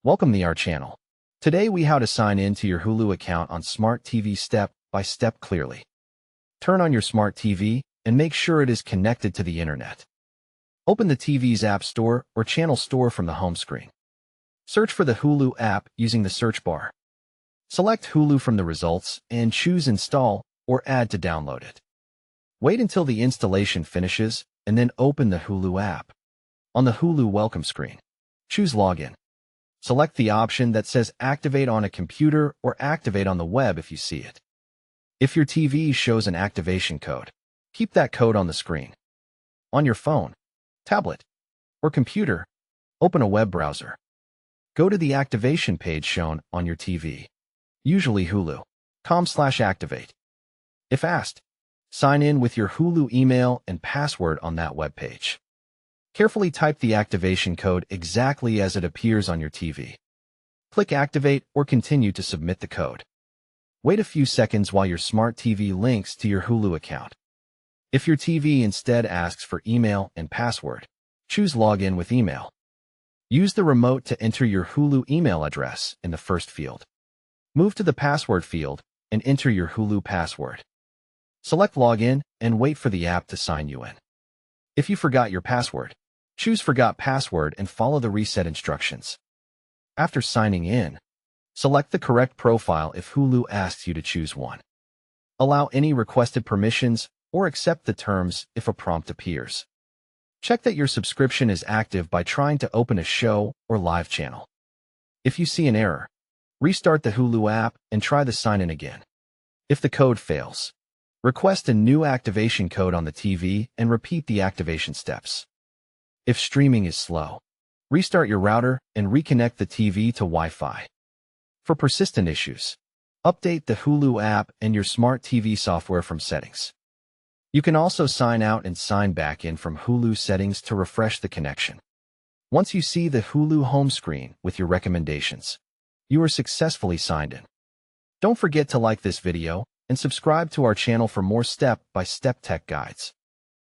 Welcome to our channel. Today we how to sign in to your Hulu account on Smart TV step by step clearly. Turn on your Smart TV and make sure it is connected to the internet. Open the TV's App Store or Channel Store from the home screen. Search for the Hulu app using the search bar. Select Hulu from the results and choose Install or Add to download it. Wait until the installation finishes and then open the Hulu app. On the Hulu welcome screen, choose Login. Select the option that says Activate on a computer or Activate on the web if you see it. If your TV shows an activation code, keep that code on the screen. On your phone, tablet, or computer, open a web browser. Go to the activation page shown on your TV, usually hulu.com/activate. If asked, sign in with your Hulu email and password on that web page. Carefully type the activation code exactly as it appears on your TV. Click Activate or continue to submit the code. Wait a few seconds while your Smart TV links to your Hulu account. If your TV instead asks for email and password, choose Login with email. Use the remote to enter your Hulu email address in the first field. Move to the password field and enter your Hulu password. Select Login and wait for the app to sign you in. If you forgot your password, choose Forgot Password and follow the reset instructions. After signing in, select the correct profile if Hulu asks you to choose one. Allow any requested permissions or accept the terms if a prompt appears. Check that your subscription is active by trying to open a show or live channel. If you see an error, restart the Hulu app and try the sign-in again. If the code fails, request a new activation code on the TV and repeat the activation steps. If streaming is slow, restart your router and reconnect the TV to Wi-Fi. For persistent issues, update the Hulu app and your Smart TV software from settings. You can also sign out and sign back in from Hulu settings to refresh the connection. Once you see the Hulu home screen with your recommendations, you are successfully signed in. Don't forget to like this video and subscribe to our channel for more step-by-step tech guides.